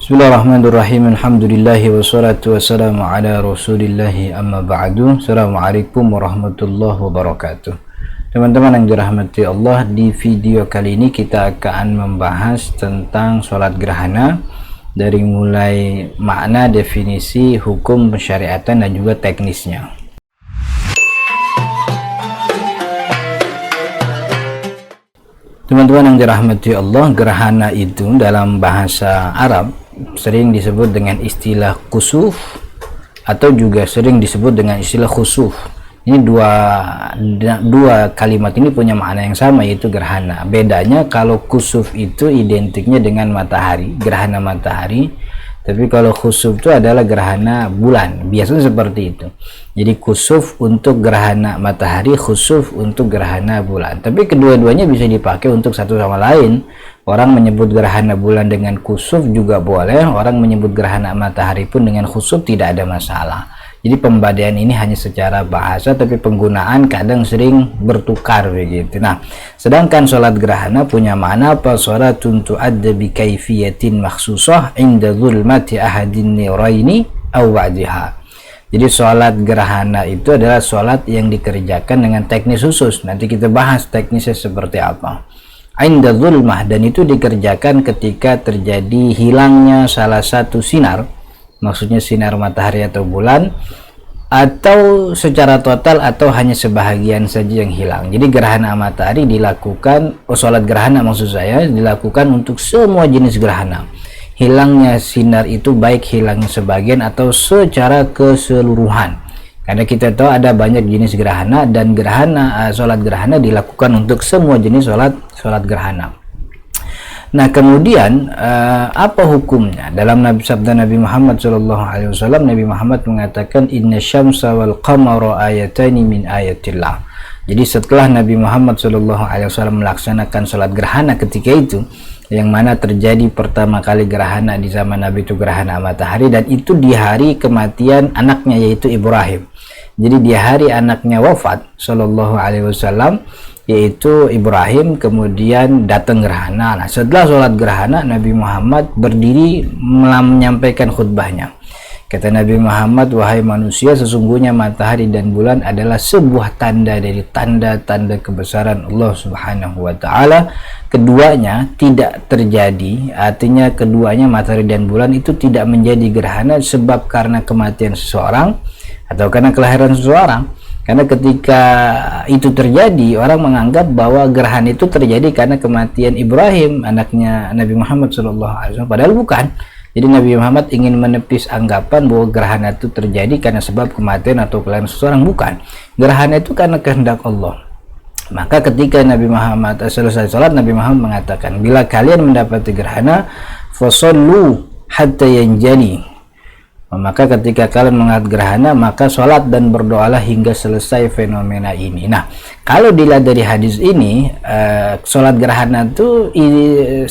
Bismillahirrahmanirrahim. Alhamdulillahi wassalatu wassalamu ala rasulillahi amma ba'du. Assalamualaikum warahmatullahi wabarakatuh. Teman-teman yang dirahmati Allah, di video kali ini kita akan membahas tentang sholat gerhana dari mulai makna, definisi, hukum, pensyariatan, dan juga teknisnya. Teman-teman yang dirahmati Allah, gerhana itu dalam bahasa Arab sering disebut dengan istilah kusuf atau juga sering disebut dengan istilah khusuf. Ini dua kalimat ini punya makna yang sama, yaitu gerhana. Bedanya kalau kusuf itu identiknya dengan matahari, gerhana matahari. Tapi kalau khusuf itu adalah gerhana bulan, biasanya seperti itu. Jadi kusuf untuk gerhana matahari, khusuf untuk gerhana bulan. Tapi kedua-duanya bisa dipakai untuk satu sama lain. Orang menyebut gerhana bulan dengan kusuf juga boleh, orang menyebut gerhana matahari pun dengan khusuf tidak ada masalah. Jadi pembedaan ini hanya secara bahasa, tapi penggunaan kadang sering bertukar begitu. Nah, sedangkan sholat gerhana punya makna apa? Sholatun tu'adda bi kaifiyatin makhsusah inda zulmati ahadin niraini aw ba'diha. Jadi sholat gerhana itu adalah sholat yang dikerjakan dengan teknis khusus. Nanti kita bahas teknisnya seperti apa. Inda zulmah, dan itu dikerjakan ketika terjadi hilangnya salah satu sinar, maksudnya sinar matahari atau bulan, atau secara total atau hanya sebahagian saja yang hilang. Jadi gerhana matahari dilakukan, sholat gerhana maksud saya, dilakukan untuk semua jenis gerhana. Hilangnya sinar itu baik hilangnya sebagian atau secara keseluruhan. Karena kita tahu ada banyak jenis gerhana, dan sholat gerhana dilakukan untuk semua jenis sholat gerhana. Nah, kemudian apa hukumnya? Dalam sabda Nabi Muhammad SAW, Nabi Muhammad mengatakan inna syamsa wal qamara ayatani min ayatillah. Jadi setelah Nabi Muhammad SAW melaksanakan sholat gerhana ketika itu, yang mana terjadi pertama kali gerhana di zaman Nabi itu gerhana matahari, dan itu di hari kematian anaknya yaitu Ibrahim. Jadi di hari anaknya wafat SAW, yaitu Ibrahim, kemudian datang gerhana. Nah, setelah sholat gerhana, Nabi Muhammad berdiri menyampaikan khutbahnya. Kata Nabi Muhammad, wahai manusia, sesungguhnya matahari dan bulan adalah sebuah tanda dari tanda-tanda kebesaran Allah Subhanahu wa Ta'ala. Keduanya tidak terjadi, artinya keduanya matahari dan bulan itu tidak menjadi gerhana sebab karena kematian seseorang atau karena kelahiran seseorang. Karena ketika itu terjadi, orang menganggap bahwa gerhana itu terjadi karena kematian Ibrahim, anaknya Nabi Muhammad SAW. Padahal bukan. Jadi Nabi Muhammad ingin menepis anggapan bahwa gerhana itu terjadi karena sebab kematian atau kelahiran seseorang. Bukan. Gerhana itu karena kehendak Allah. Maka ketika Nabi Muhammad selesai sholat, Nabi Muhammad mengatakan, bila kalian mendapati gerhana, fasallu hatta yanjali. Maka ketika kalian melihat gerhana, maka sholat dan berdoalah hingga selesai fenomena ini. Nah, kalau dilihat dari hadis ini, sholat gerhana itu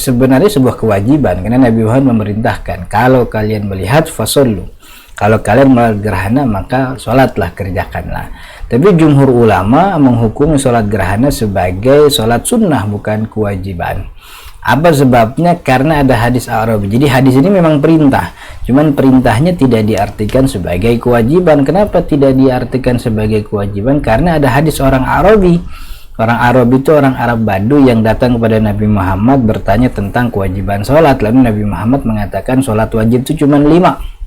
sebenarnya sebuah kewajiban, karena Nabi Muhammad memerintahkan, kalau kalian melihat fasallu, kalau kalian melihat gerhana maka sholatlah, kerjakanlah. Tapi jumhur ulama menghukumi sholat gerhana sebagai sholat sunnah, bukan kewajiban. Apa sebabnya? Karena ada hadis Arabi. Jadi hadis ini memang perintah, cuman perintahnya tidak diartikan sebagai kewajiban. Kenapa tidak diartikan sebagai kewajiban? Karena ada hadis orang Arabi. Orang Arabi itu orang Arab Badu yang datang kepada Nabi Muhammad bertanya tentang kewajiban sholat. Lalu Nabi Muhammad mengatakan sholat wajib itu cuma 5.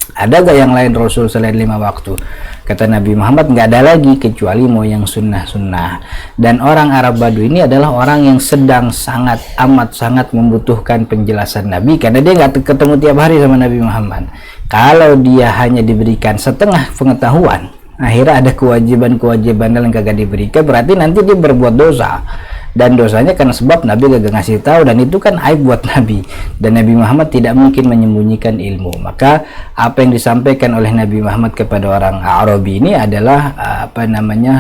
Ada gak yang lain Rasul selain 5 waktu? Kata Nabi Muhammad, nggak ada lagi kecuali mau yang sunnah-sunnah. Dan orang Arab Badu ini adalah orang yang sedang amat sangat membutuhkan penjelasan Nabi, karena dia nggak ketemu tiap hari sama Nabi Muhammad. Kalau dia hanya diberikan setengah pengetahuan, akhirnya ada kewajiban-kewajiban yang kagak diberikan, berarti nanti dia berbuat dosa. Dan dosanya karena sebab Nabi gak ngasih tahu, dan itu kan aib buat Nabi, dan Nabi Muhammad tidak mungkin menyembunyikan ilmu. Maka apa yang disampaikan oleh Nabi Muhammad kepada orang Arabi ini adalah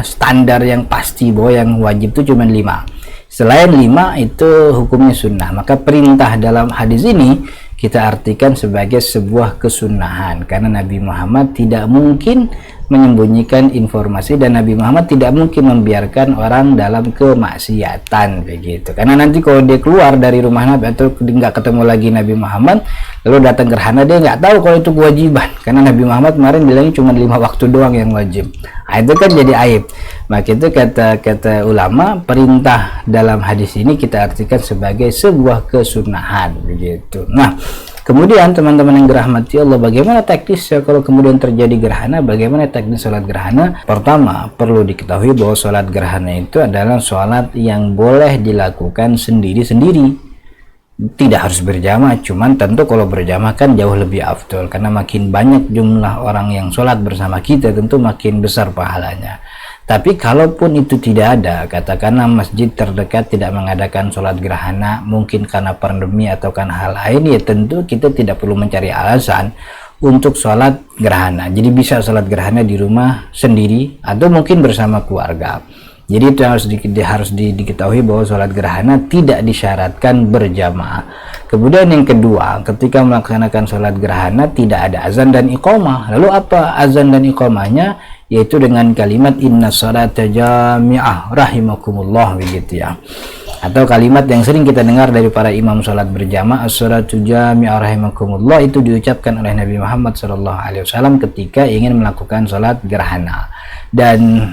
standar yang pasti bahwa yang wajib itu cuma 5. Selain 5 itu hukumnya sunnah. Maka perintah dalam hadis ini kita artikan sebagai sebuah kesunahan, karena Nabi Muhammad tidak mungkin menyembunyikan informasi, dan Nabi Muhammad tidak mungkin membiarkan orang dalam kemaksiatan begitu. Karena nanti kalau dia keluar dari rumah Nabi atau nggak ketemu lagi Nabi Muhammad lalu datang gerhana, dia nggak tahu kalau itu kewajiban, karena Nabi Muhammad kemarin bilangnya cuma 5 waktu doang yang wajib. Nah, itu kan jadi aib. Maka itu kata ulama, perintah dalam hadis ini kita artikan sebagai sebuah kesunahan begitu. Nah, kemudian teman-teman yang dirahmati Allah, bagaimana teknisnya kalau kemudian terjadi gerhana? Bagaimana teknis sholat gerhana? Pertama, perlu diketahui bahwa sholat gerhana itu adalah sholat yang boleh dilakukan sendiri-sendiri. Tidak harus berjamaah, cuman tentu kalau berjamaah kan jauh lebih afdol, karena makin banyak jumlah orang yang sholat bersama kita tentu makin besar pahalanya. Tapi kalaupun itu tidak ada, katakanlah masjid terdekat tidak mengadakan sholat gerhana, mungkin karena pandemi atau karena hal lain, ya tentu kita tidak perlu mencari alasan untuk sholat gerhana. Jadi bisa sholat gerhana di rumah sendiri atau mungkin bersama keluarga. Jadi itu harus diketahui bahwa sholat gerhana tidak disyaratkan berjamaah. Kemudian yang kedua, ketika melaksanakan sholat gerhana tidak ada azan dan iqamah. Lalu apa azan dan iqamahnya? Yaitu dengan kalimat inna sholata jami'ah rahimakumullah begitu ya. Atau kalimat yang sering kita dengar dari para imam sholat berjamaah, as-sholatu jami'ah rahimakumullah, itu diucapkan oleh Nabi Muhammad SAW ketika ingin melakukan sholat gerhana. Dan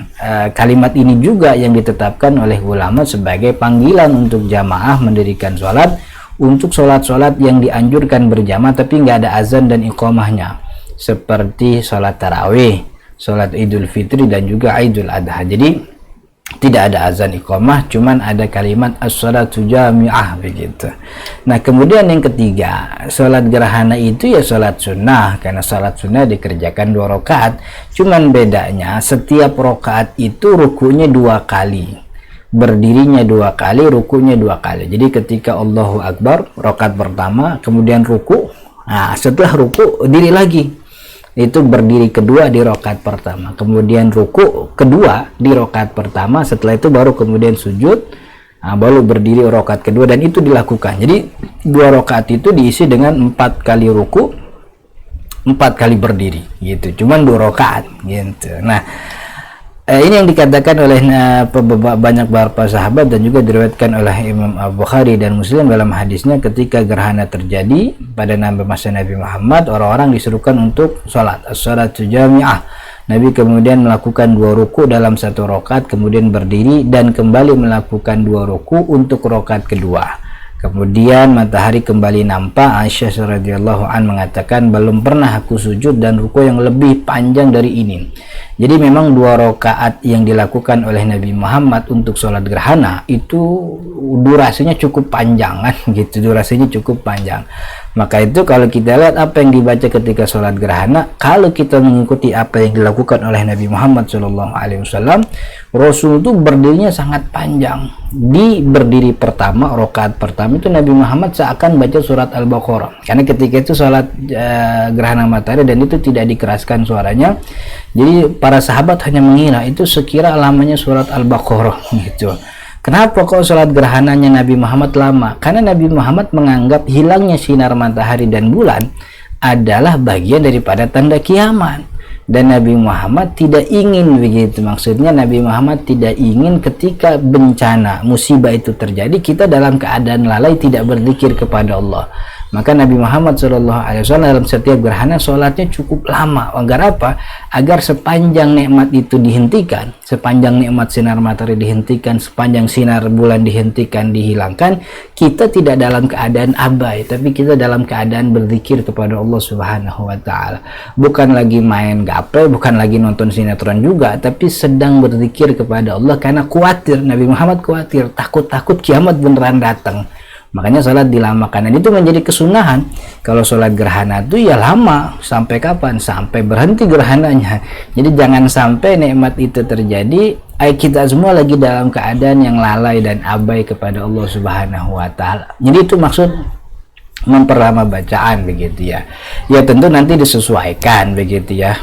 kalimat ini juga yang ditetapkan oleh ulama sebagai panggilan untuk jamaah mendirikan sholat, untuk sholat-sholat yang dianjurkan berjamaah tapi nggak ada azan dan iqamahnya, seperti sholat tarawih, sholat idul fitri, dan juga idul adha. Jadi tidak ada azan iqamah, cuman ada kalimat as-sholatu jami'ah begitu. Nah, kemudian yang ketiga, sholat gerhana itu ya sholat sunnah, karena sholat sunnah dikerjakan 2 rakaat. Cuman bedanya setiap rakaat itu rukunya 2 kali, berdirinya 2 kali, rukunya 2 kali. Jadi ketika Allahu Akbar rakaat pertama, kemudian ruku, nah setelah ruku diri lagi, itu berdiri kedua di rakaat pertama, kemudian ruku kedua di rakaat pertama, setelah itu baru kemudian sujud, baru berdiri rakaat kedua, dan itu dilakukan. Jadi 2 rakaat itu diisi dengan 4 kali ruku, 4 kali berdiri gitu, cuman 2 rakaat gitu. Nah, ini yang dikatakan oleh banyak para sahabat dan juga diriwayatkan oleh Imam Bukhari dan Muslim dalam hadisnya, ketika gerhana terjadi pada masa Nabi Muhammad, orang-orang disuruhkan untuk sholat as-sholatu jami'ah. Nabi kemudian melakukan 2 ruku dalam 1 rakaat, kemudian berdiri dan kembali melakukan 2 ruku untuk rakaat kedua. Kemudian matahari kembali nampak. Aisyah radhiyallahu an mengatakan, belum pernah aku sujud dan ruku yang lebih panjang dari ini. Jadi memang 2 rakaat yang dilakukan oleh Nabi Muhammad untuk sholat gerhana itu durasinya cukup panjang kan gitu, durasinya cukup panjang. Maka itu kalau kita lihat apa yang dibaca ketika sholat gerhana, kalau kita mengikuti apa yang dilakukan oleh Nabi Muhammad SAW, Rasul itu berdirinya sangat panjang. Di berdiri pertama, rakaat pertama itu Nabi Muhammad seakan baca surat Al-Baqarah, karena ketika itu sholat gerhana matahari dan itu tidak dikeraskan suaranya. Jadi para sahabat hanya mengira itu sekira lamanya surat Al-Baqarah gitu. Kenapa kok sholat gerhananya Nabi Muhammad lama? Karena Nabi Muhammad menganggap hilangnya sinar matahari dan bulan adalah bagian daripada tanda kiamat. Dan Nabi Muhammad tidak ingin begitu. Maksudnya Nabi Muhammad tidak ingin ketika bencana, musibah itu terjadi, kita dalam keadaan lalai tidak berzikir kepada Allah. Maka Nabi Muhammad SAW dalam setiap gerhana sholatnya cukup lama. Agar apa? Agar sepanjang nikmat itu dihentikan, sepanjang nikmat sinar matahari dihentikan, sepanjang sinar bulan dihentikan, dihilangkan, kita tidak dalam keadaan abai, tapi kita dalam keadaan berzikir kepada Allah Subhanahu wa Ta'ala. Bukan lagi main gaple, bukan lagi nonton sinetron juga, tapi sedang berzikir kepada Allah karena khawatir. Nabi Muhammad khawatir, takut kiamat beneran datang. Makanya sholat dilamakan, dan itu menjadi kesunahan. Kalau sholat gerhana itu ya lama, sampai kapan? Sampai berhenti gerhananya. Jadi jangan sampai nikmat itu terjadi, kita semua lagi dalam keadaan yang lalai dan abai kepada Allah Subhanahu wa Ta'ala. Jadi itu maksud memperlama bacaan begitu ya. Ya tentu nanti disesuaikan begitu ya.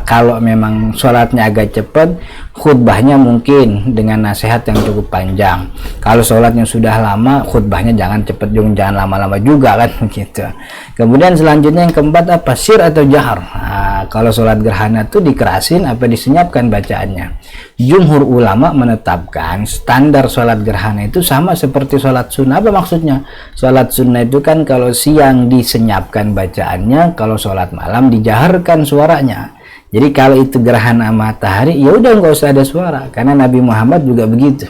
Kalau memang sholatnya agak cepat, khutbahnya mungkin dengan nasihat yang cukup panjang. Kalau sholatnya sudah lama, khutbahnya jangan cepat, jangan lama-lama juga kan begitu. Kemudian selanjutnya yang keempat apa? Sir atau jahar. Nah, kalau sholat gerhana tuh dikerasin apa disenyapkan bacaannya? Jumhur ulama menetapkan standar sholat gerhana itu sama seperti sholat sunnah. Apa maksudnya? Sholat sunnah itu kan kalau siang disenyapkan bacaannya, kalau sholat malam dijaharkan suaranya. Jadi kalau itu gerhana matahari, ya udah nggak usah ada suara, karena Nabi Muhammad juga begitu.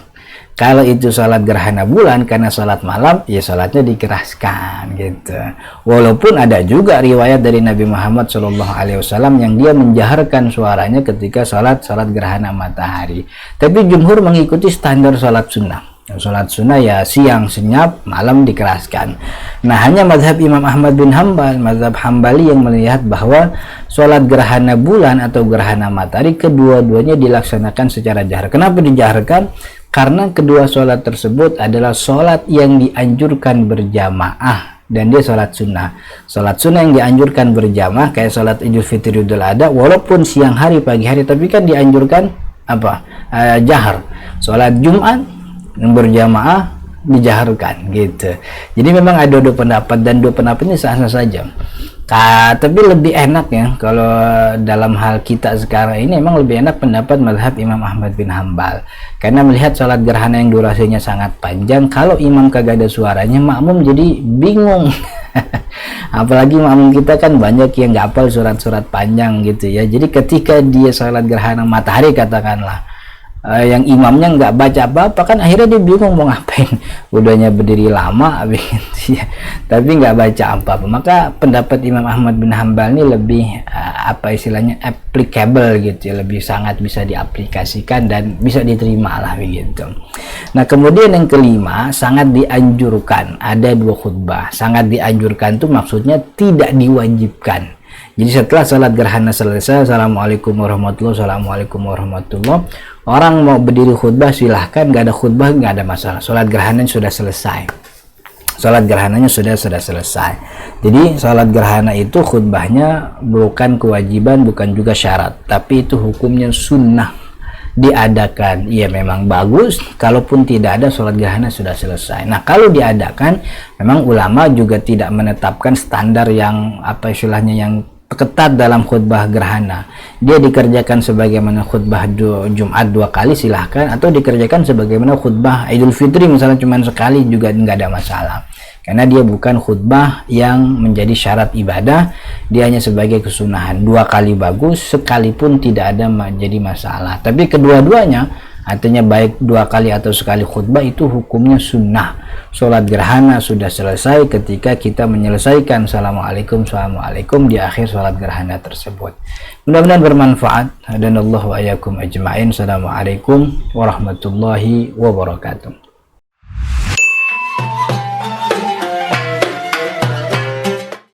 Kalau itu sholat gerhana bulan, karena sholat malam, ya sholatnya dikeraskan gitu. Walaupun ada juga riwayat dari Nabi Muhammad SAW yang dia menjaharkan suaranya ketika sholat gerhana matahari. Tapi jumhur mengikuti standar sholat sunnah. Sholat sunnah ya siang senyap, malam dikeraskan. Nah, hanya mazhab Imam Ahmad bin Hambal, mazhab Hambali yang melihat bahwa sholat gerhana bulan atau gerhana matahari kedua-duanya dilaksanakan secara jahar. Kenapa dijaharkan? Karena kedua sholat tersebut adalah sholat yang dianjurkan berjamaah dan dia sholat sunnah. Sholat sunnah yang dianjurkan berjamaah kayak sholat Idul Fitri Idul Adha, walaupun siang hari pagi hari, tapi kan dianjurkan apa? Jahar. Sholat Jumat berjamaah dijaharkan gitu. Jadi memang ada dua pendapat dan dua pendapat ini sah-sah saja. Tapi lebih enak ya kalau dalam hal kita sekarang ini memang lebih enak pendapat mazhab Imam Ahmad bin Hambal, karena melihat sholat gerhana yang durasinya sangat panjang, kalau imam kagak ada suaranya makmum jadi bingung. Apalagi makmum kita kan banyak yang nggak hafal surat-surat panjang gitu ya. Jadi ketika dia sholat gerhana matahari katakanlah, yang imamnya nggak baca apa-apa, kan akhirnya dia bingung mau ngapain, udahnya berdiri lama gitu ya, tapi nggak baca apa-apa. Maka pendapat Imam Ahmad bin Hambal ini lebih apa istilahnya applicable gitu ya, lebih sangat bisa diaplikasikan dan bisa diterima lah begitu. Nah, kemudian yang kelima, sangat dianjurkan ada dua khutbah. Sangat dianjurkan itu maksudnya tidak diwajibkan. Jadi setelah salat gerhana selesai, assalamualaikum warahmatullahi, assalamualaikum warahmatullahi, orang mau berdiri khutbah silahkan, nggak ada khutbah nggak ada masalah, salat gerhananya sudah selesai. Salat gerhananya sudah selesai. Jadi salat gerhana itu khutbahnya bukan kewajiban, bukan juga syarat, tapi itu hukumnya sunnah diadakan. Iya memang bagus kalaupun tidak ada salat gerhana sudah selesai. Nah, kalau diadakan memang ulama juga tidak menetapkan standar yang apa istilahnya yang ketat dalam khutbah gerhana. Dia dikerjakan sebagaimana khutbah Jumat 2 kali silahkan, atau dikerjakan sebagaimana khutbah Idul Fitri misalnya cuma sekali juga nggak ada masalah, karena dia bukan khutbah yang menjadi syarat ibadah, dia hanya sebagai kesunahan. 2 kali bagus, sekalipun tidak ada menjadi masalah. Tapi kedua-duanya, artinya baik 2 kali atau sekali khutbah, itu hukumnya sunnah. Sholat gerhana sudah selesai ketika kita menyelesaikan assalamualaikum di akhir sholat gerhana tersebut. Mudah-mudahan bermanfaat. Hadanallahu wa iyyakum ajma'in. Assalamualaikum warahmatullahi wabarakatuh.